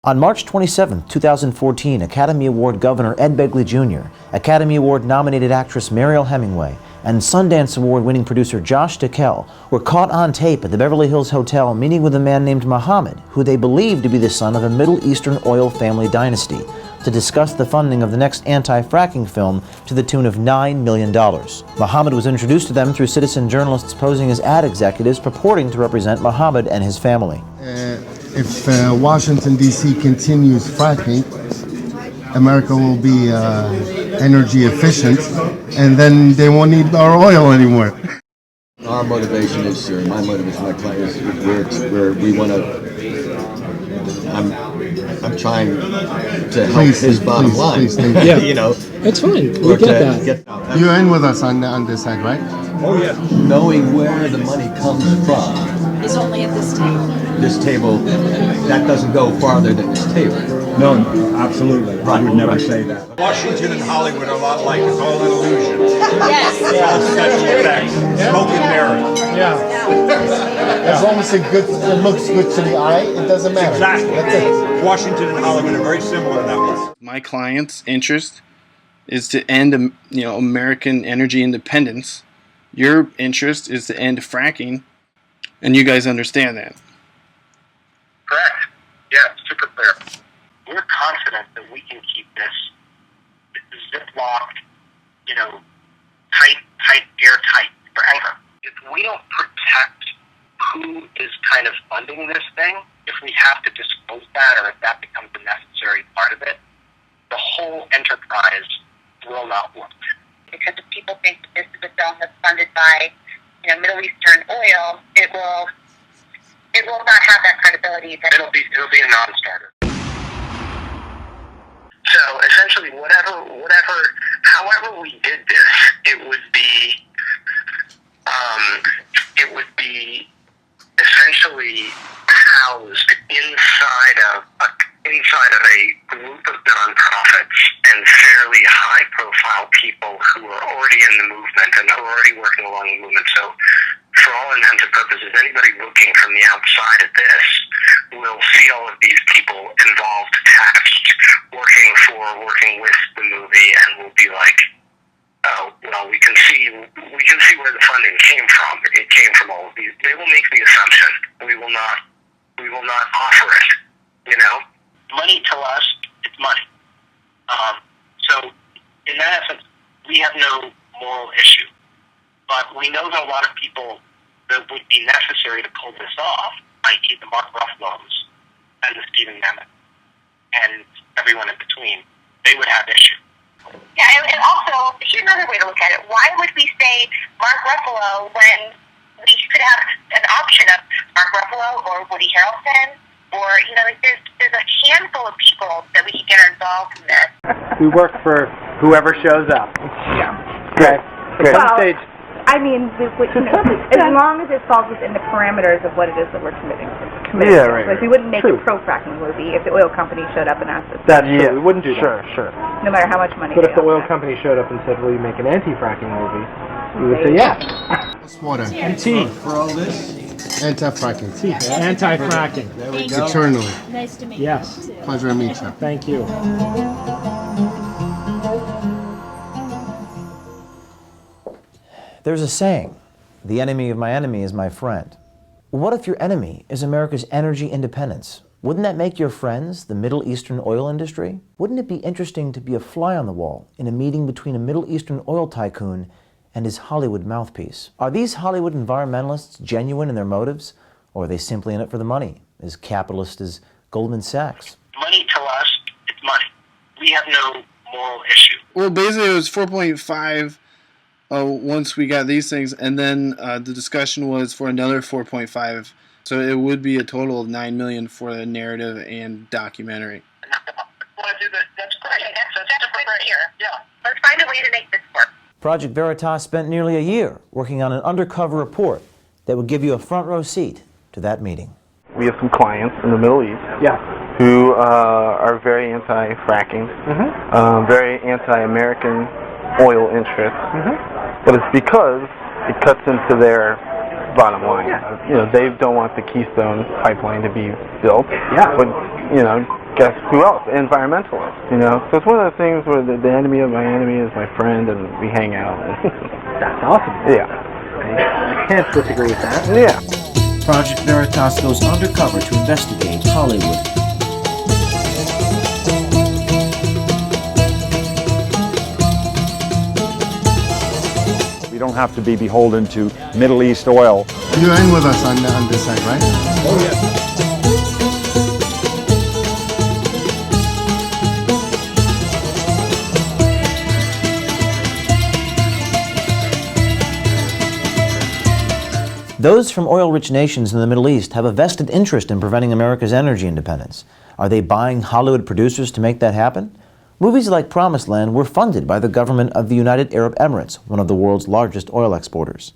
On March 27, 2014, Academy Award Governor Ed Begley Jr., Academy Award-nominated actress Mariel Hemingway, and Sundance Award-winning producer Josh Tickell were caught on tape at the Beverly Hills Hotel meeting with a man named Muhammed, who they believed to be the son of a Middle Eastern oil family dynasty, to discuss the funding of the next anti-fracking film to the tune of $9 million. Muhammed was introduced to them through citizen journalists posing as ad executives purporting to represent Muhammed and his family. If Washington, D.C. continues fracking, America will be energy efficient, and then they won't need our oil anymore. Our motivation is, or my motivation, my client is where we want to. I'm trying to help his bottom line. Yeah, you know, it's fine. We get that. You're in with us on this side, right? Oh yeah. Knowing where the money comes from is only at this table. This table, that doesn't go farther than this table. No, absolutely. Right, I would never say that. Washington and Hollywood are a lot alike. It's all an illusion. Yes. It's all special effects. Smoke and mirrors. As long as it looks good to the eye, it doesn't matter. Exactly. That's it. Washington and Hollywood are very similar in that way. My client's interest is to end, American energy independence. Your interest is to end fracking, and you guys understand that. Correct. Yeah, super clear. We're confident that we can keep this zip-locked, tight, airtight forever. If we don't protect who is kind of funding this thing, if we have to disclose that or if that becomes a necessary part of it, the whole enterprise will not work. Because if people think that this is a film that's funded by, Middle Eastern oil, it will not have that credibility. It'll be a non-starter. So essentially, however we did this, it would be essentially housed inside of a group of nonprofits and fairly high-profile people who are already in the movement and who are already working along the movement. So, for all intents and purposes, anybody looking from the outside at this will see all of these people involved, attached, working with the movie, and will be like, oh, well, we can see where the funding came from. It came from all of these. They will make the assumption. We will not offer it. Money to us, it's money. So in that essence, we have no moral issue. But we know that a lot of people that would be necessary to pull this off, i.e. the Mark Ruffalo's and the Stephen Nemeth and everyone in between, they would have issue. Yeah, and also, here's another way to look at it. Why would we say Mark Ruffalo when we could have an option of Mark Ruffalo or Woody Harrelson? Or, there's a handful of people that we can get involved in this. We work for whoever shows up. Yeah. Great. Great. Well, Stage. I mean, as long as it falls within the parameters of what it is that we're committing to. Yeah, right. Like, we wouldn't make True. a pro-fracking movie if the oil company showed up and asked us. That's true. We wouldn't do that. Sure. No matter how much money But if the oil offer. company showed up and said, will you make an anti-fracking movie? We would say yes. Water. And tea. for all this. Anti-fracking. Tea. Anti-fracking. There we go. Eternally. Nice to meet you. Yes. Pleasure to meet you. Thank you. There's a saying, the enemy of my enemy is my friend. What if your enemy is America's energy independence? Wouldn't that make your friends the Middle Eastern oil industry? Wouldn't it be interesting to be a fly on the wall in a meeting between a Middle Eastern oil tycoon and his Hollywood mouthpiece? Are these Hollywood environmentalists genuine in their motives, or are they simply in it for the money, as capitalist as Goldman Sachs? Money to us, it's money. We have no moral issue. Well, basically, it was 4.5 once we got these things, and then the discussion was for another 4.5. So it would be a total of $9 million for the narrative and documentary. Want to do that? That's great. That's great here. Yeah. Let's find a way to make this work. Project Veritas spent nearly a year working on an undercover report that would give you a front row seat to that meeting. We have some clients in the Middle East who are very anti-fracking, very anti-American oil interests, but it's because it cuts into their bottom line. They don't want the Keystone pipeline to be built, but guess who else? Environmentalists, you know. So it's one of the things where the enemy of my enemy is my friend, and we hang out. That's awesome. Yeah. I can't disagree with that. Yeah. Project Veritas goes undercover to investigate Hollywood. We don't have to be beholden to Middle East oil. You're in with us on this side, right? Oh, yeah. Those from oil-rich nations in the Middle East have a vested interest in preventing America's energy independence. Are they buying Hollywood producers to make that happen? Movies like Promised Land were funded by the government of the United Arab Emirates, one of the world's largest oil exporters.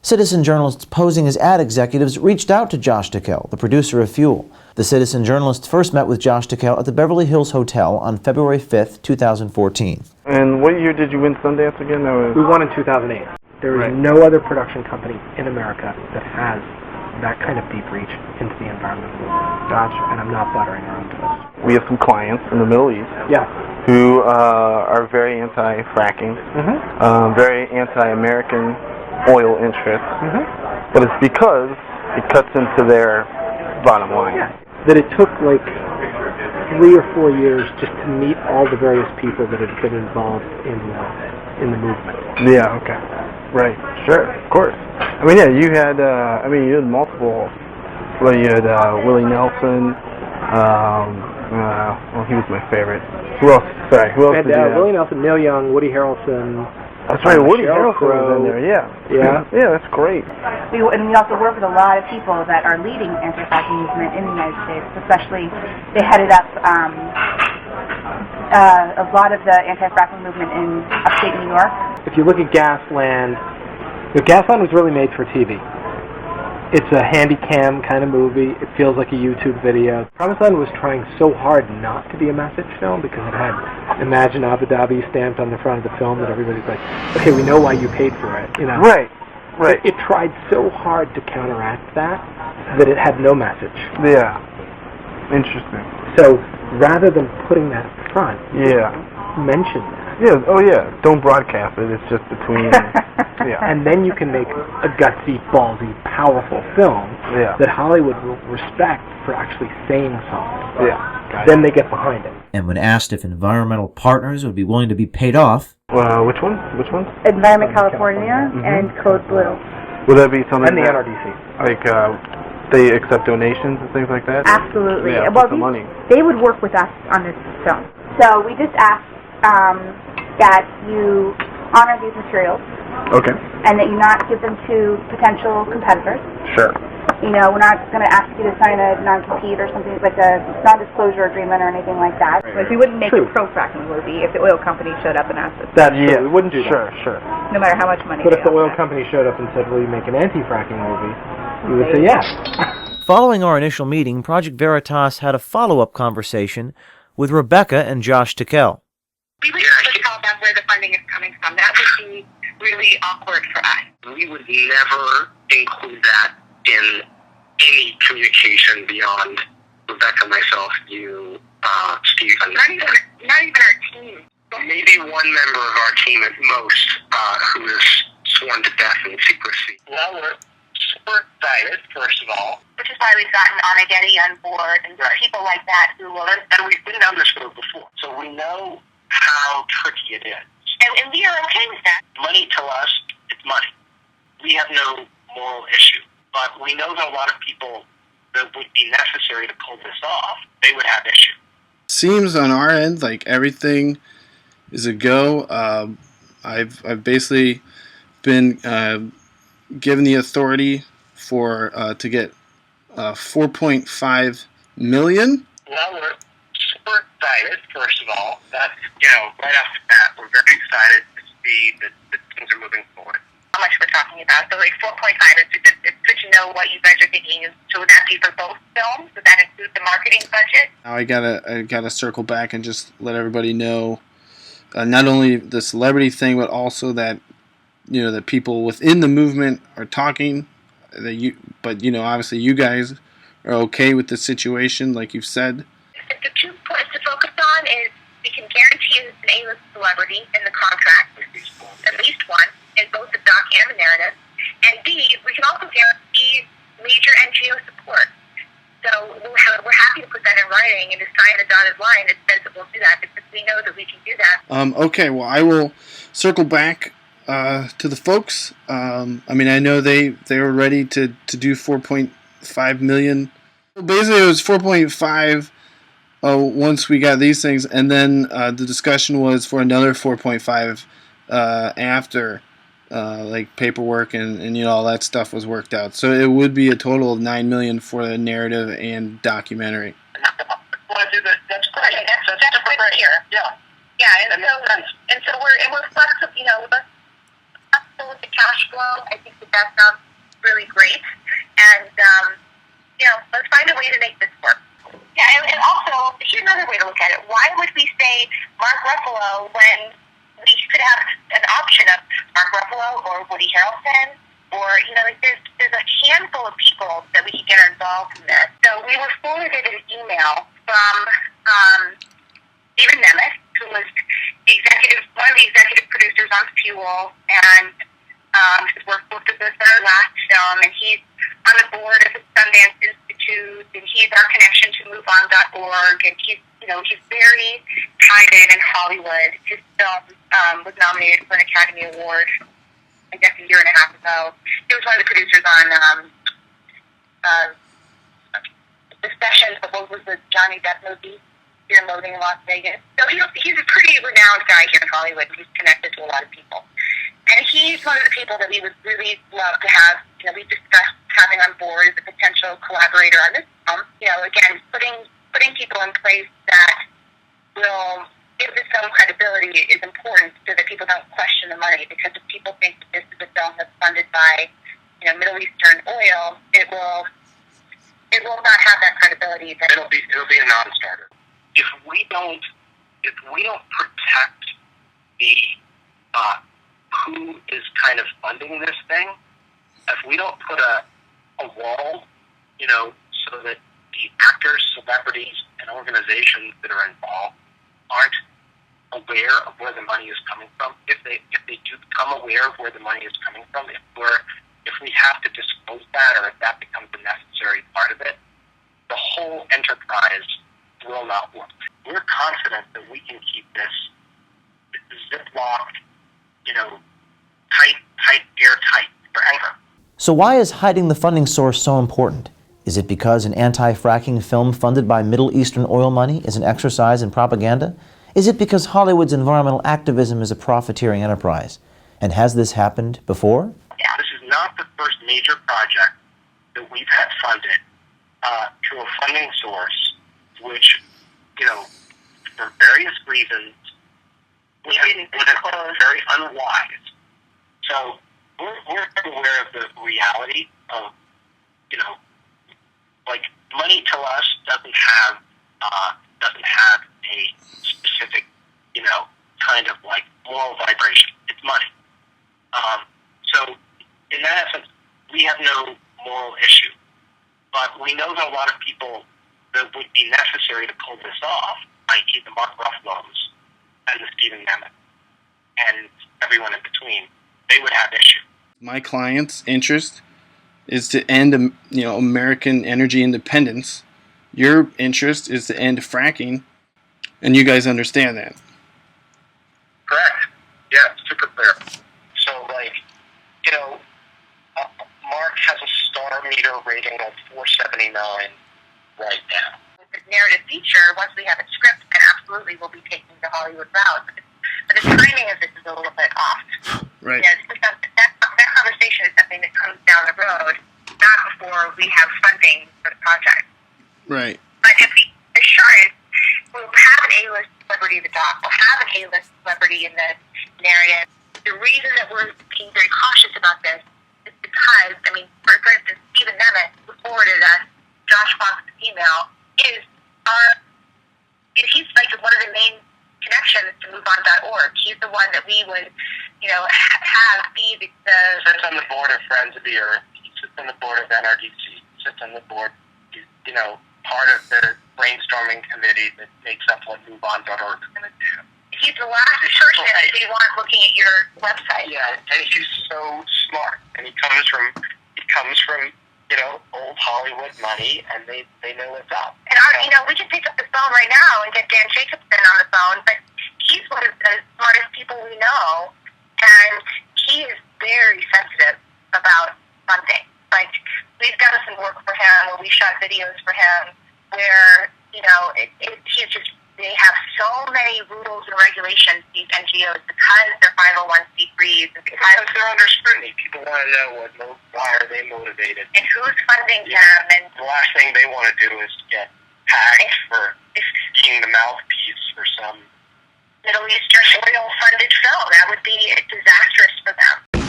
Citizen journalists posing as ad executives reached out to Josh Tickell, the producer of Fuel. The Citizen journalists first met with Josh Tickell at the Beverly Hills Hotel on February 5th, 2014. And what year did you win Sundance again? We won in 2008. There is no other production company in America that has that kind of deep reach into the environmental movement. Gotcha. And I'm not buttering our own toast. We have some clients in the Middle East who are very anti-fracking, very anti-American oil interests, but it's because it cuts into their bottom line. Yeah. That it took like 3 or 4 years just to meet all the various people that had been involved in the movement. Yeah, okay. Right, sure, of course. I mean, yeah, you had multiple, well, you had Willie Nelson, well, he was my favorite. Who else? Sorry, who else did you have? Willie Nelson, Neil Young, Woody Harrelson. That's right, Woody Harrelson was in there, yeah. Yeah, that's great. And we also work with a lot of people that are leading anti-fracking movement in the United States, especially they headed up a lot of the anti-fracking movement in upstate New York. If you look at Gasland, Gasland was really made for TV. It's a handy cam kind of movie. It feels like a YouTube video. Promised Land was trying so hard not to be a message film because it had Imagine Abu Dhabi stamped on the front of the film that everybody's like, okay, we know why you paid for it. You know? Right. It tried so hard to counteract that it had no message. Yeah. Interesting. So rather than putting that front, mention that. Yeah, oh yeah, don't broadcast it, it's just between, And then you can make a gutsy, ballsy, powerful film that Hollywood will respect for actually saying something. Yeah. Then they get behind it. And when asked if environmental partners would be willing to be paid off, which one? Environment California and Code Blue. Would that be something? And the NRDC. Like, they accept donations and things like that? Absolutely. Yeah, well, the money. They would work with us on this film. So we just asked that you honor these materials. Okay. And that you not give them to potential competitors. Sure. You know, we're not going to ask you to sign a non-compete or something like a non-disclosure agreement or anything like that. Like we wouldn't make a pro-fracking movie if the oil company showed up and asked us. That's true. We wouldn't do that. Sure. No matter how much money. But if the oil company showed up and said, "Will you make an anti-fracking movie?" we would say yes. following our initial meeting, Project Veritas had a follow-up conversation with Rebecca and Josh Tickell. We would never tell them where the funding is coming from. That would be really awkward for us. We would never include that in any communication beyond Rebecca, myself, you, Steve, and not even our team. Maybe one member of our team at most who is sworn to death in secrecy. Well, we're super excited, first of all. Which is why we've gotten Getty on board and people like that who will. And we've been down this road before, so we know how tricky it is. And we are okay with that. Money to us, it's money. We have no moral issue. But we know that a lot of people that would be necessary to pull this off, they would have issue. Seems on our end like everything is a go. I've basically been given the authority for to get $4.5 million. Well, we're super excited, first of all. That's, right off the bat, we're very excited to see that things are moving forward. How much we're talking about. So like 4.5, it's good to know what you guys are thinking. So would that be for both films? Would that include the marketing budget? Now I gotta circle back and just let everybody know not only the celebrity thing, but also that that people within the movement are talking. But obviously you guys are okay with the situation, like you've said. If the 2 points to focus on is we can guarantee an A-list celebrity in the contract, at least one, in both the doc and the narrative. And B, we can also guarantee major NGO support. So we're happy to put that in writing and to sign a dotted line that says that we'll do that because we know that we can do that. Okay, well, I will circle back to the folks. I mean, I know they were ready to do 4.5 million. Basically, it was 4.5 once we got these things, and then the discussion was for another 4.5 after like paperwork and you know all that stuff was worked out. So it would be a total of 9 million for the narrative and documentary. That's great. That's good right here. Yeah, and so we're flexible. You know, we're flexible with the cash flow. I think that sounds really great, and you know, let's find a way to make this work. Yeah, and also here's another way to look at it. Why would we say Mark Ruffalo when we could have an option of Mark Ruffalo or Woody Harrelson, or you know, like there's a handful of people that we could get involved in this. So we were forwarded an email from Stephen Nemeth, who was one of the executive producers on Fuel, and has worked with us on our last film, and he's on the board of the Sundance Institute, and he's our connection to MoveOn.org, and he's very tied in Hollywood. His film was nominated for an Academy Award, I guess, a year and a half ago. He was one of the producers on the session of what was the Johnny Depp movie, Fear and Loathing in Las Vegas. So he's a pretty renowned guy here in Hollywood. He's connected to a lot of people. And he's one of the people that we would really love to have, you know, we discussed having on board as a potential collaborator on this film. You know, again, putting people in place that will give this film credibility is important so that people don't question the money, because if people think that this is a film that's funded by, you know, Middle Eastern oil, it will not have that credibility. It'll be a non-starter. If we don't protect the who is kind of funding this thing, if we don't put a wall, you know, so that the actors, celebrities, and organizations that are involved aren't aware of where the money is coming from, if they do become aware of where the money is coming from, if we have to disclose that, or if that becomes a necessary part of it, the whole enterprise will not work. We're confident that we can keep this zip-locked, you know, tight, airtight forever. So why is hiding the funding source so important? Is it because an anti-fracking film funded by Middle Eastern oil money is an exercise in propaganda? Is it because Hollywood's environmental activism is a profiteering enterprise? And has this happened before? Yeah, this is not the first major project that we've had funded to a funding source which, you know, for various reasons, was very unwise. So we're aware of the reality of, you know, like, money to us doesn't have a specific, you know, kind of like moral vibration. It's money. So in that essence, we have no moral issue. But we know that a lot of people that would be necessary to pull this off, i.e. the Mark Ruffalo's and the Stephen Nemeth and everyone in between, they would have issues. My client's interest is to end, you know, American energy independence. Your interest is to end fracking, and you guys understand that. Correct. Yeah, super clear. So, like, you know, Mark has a star meter rating of 479 right now. With the narrative feature, once we have a script, then absolutely we'll be taking the Hollywood route. But the timing of this is a little bit off. Right. You know, that conversation is something that comes down the road, not before we have funding for the project. Right. But if we assurance, we'll have an A-list celebrity in the doc, we'll have an A-list celebrity in the narrative. The reason that we're being very cautious about this is because, I mean, for instance, Stephen Nemeth, who forwarded us Josh Fox's email, he's like one of the main connections to MoveOn.org. He's the one that we would, you know, have be the... Sits on the board of Friends of the Earth. He sits on the board of NRDC. Sits on the board. He's, you know, part of the brainstorming committee that makes up what MoveOn.org is going to do. He's the last person that they want looking at your website. Yeah, and he's so smart, and he comes from old Hollywood money, and they know what's up. And we can pick up the phone right now and get Dan Jacobson on the phone, but he's one of the smartest people we know, and he is very sensitive about funding. Like, we've done some work for him, where we shot videos for him, where they have so many rules and regulations, these NGOs, because they're 501c3s. Because they're under scrutiny. People want to know why are they motivated. And who's funding them. And the last thing they want to do is get tagged for being the mouthpiece for some Middle Eastern oil-funded film. That would be disastrous for them.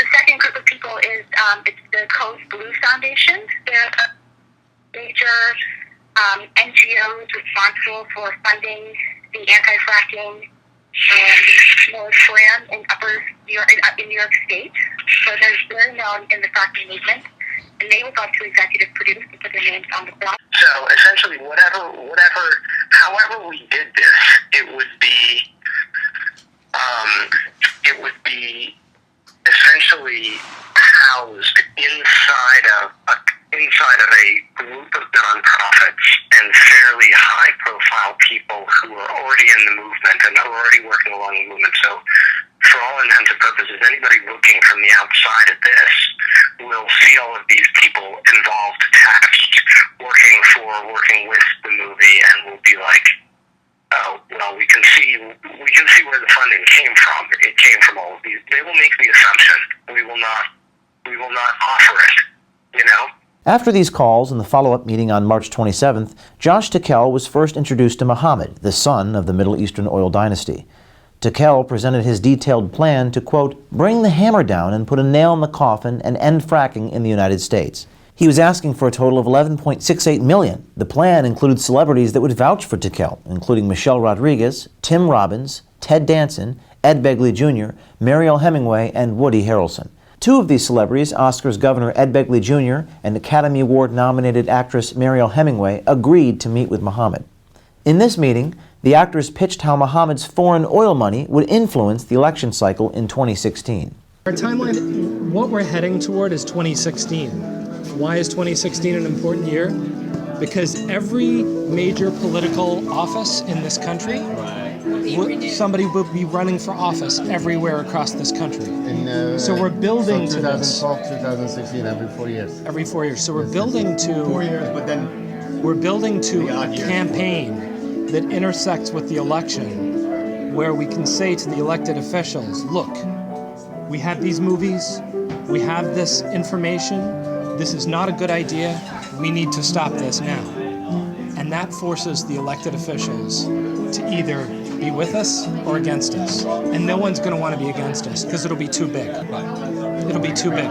The second group of people is it's the Code Blue Foundation. They're major NGOs responsible for funding the anti-fracking moratorium in New York State. So they're very known in the fracking movement, and they would love to executive produce and put their names on the block. So essentially, however we did this, it would be essentially housed inside of a group of nonprofits and fairly high-profile people who are already in the movement and who are already working along the movement. So, for all intents and purposes, anybody looking from the outside at this will see all of these people involved, attached, working with the movie, and will be like, oh, well, we can see where the funding came from. It came from all of these. They will make the assumption. We will not offer it. After these calls and the follow-up meeting on March 27th, Josh Tickell was first introduced to Muhammed, the son of the Middle Eastern oil dynasty. Tickell presented his detailed plan to, quote, bring the hammer down and put a nail in the coffin and end fracking in the United States. He was asking for a total of $11.68 million. The plan included celebrities that would vouch for Tickell, including Michelle Rodriguez, Tim Robbins, Ted Danson, Ed Begley Jr., Mariel Hemingway, and Woody Harrelson. Two of these celebrities, Oscars Governor Ed Begley Jr. and Academy Award-nominated actress Mariel Hemingway, agreed to meet with Muhammad. In this meeting, the actors pitched how Muhammad's foreign oil money would influence the election cycle in 2016. Our timeline, what we're heading toward is 2016. Why is 2016 an important year? Because every major political office in this country, somebody will be running for office everywhere across this country. So we're building to this. 2012, 2016, every 4 years. Every 4 years. So we're building to 4 years, but then we're building to a campaign that intersects with the election, where we can say to the elected officials, look, we have these movies, we have this information, this is not a good idea, we need to stop this now. And that forces the elected officials to either be with us or against us. And no one's going to want to be against us because it'll be too big. It'll be too big.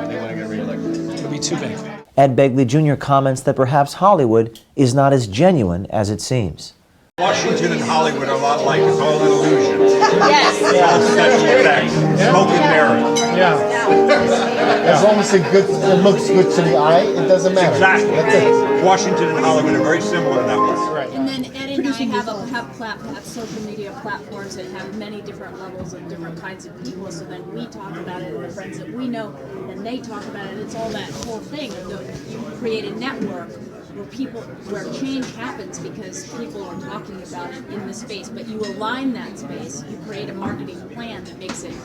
It'll be too big. Ed Begley Jr. comments that perhaps Hollywood is not as genuine as it seems. Washington and Hollywood are a lot alike. It's all an illusion. Yes. It's all special effects. Smoke and mirrors. as long as it looks good to the eye, it doesn't matter. Exactly. That's it. Washington and Hollywood are very similar in that way. And then Ed and I have social media platforms that have many different levels of different kinds of people. So then we talk about it, and the friends that we know, and they talk about it. It's all that whole thing. You create a network where change happens because people are talking about it in the space. But you align that space. You create a marketing plan that makes it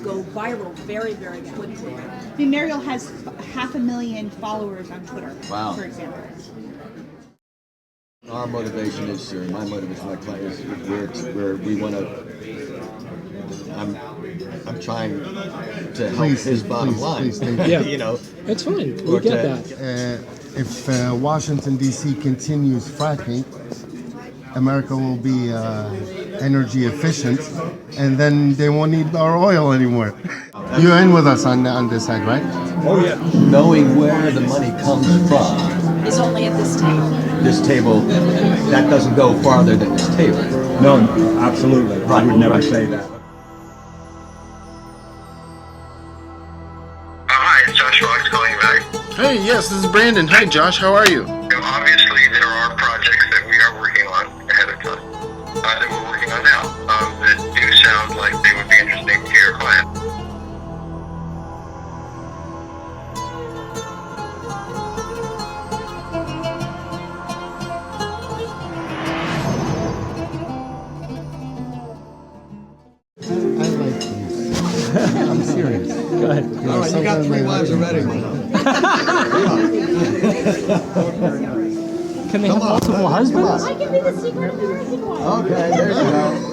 go viral very, very quickly. I mean, Mariel has 500,000 followers on Twitter, Wow. for example. Our motivation is, or my motivation, my client is, where we want to. I'm trying to help his bottom line. Please, thank you. You know, it's fine. We get that. If Washington D.C. continues fracking, America will be energy efficient, and then they won't need our oil anymore. You're in with us on this side, right? Oh yeah. Knowing where the money comes from. It's only at this table. This table, that doesn't go farther than this table. No, absolutely. I would never say that. Hi, it's Josh Fox calling you back. Hey, yes, this is Brandon. Hi, Josh. How are you? obviously there are projects that we are working on ahead of time, that we're working on now, that do sound like they would be interesting to your client. I like these. I'm serious. Go ahead. All right, you got 3 wives already. Can they have multiple husbands? I can be the secret American one. Okay, there you go.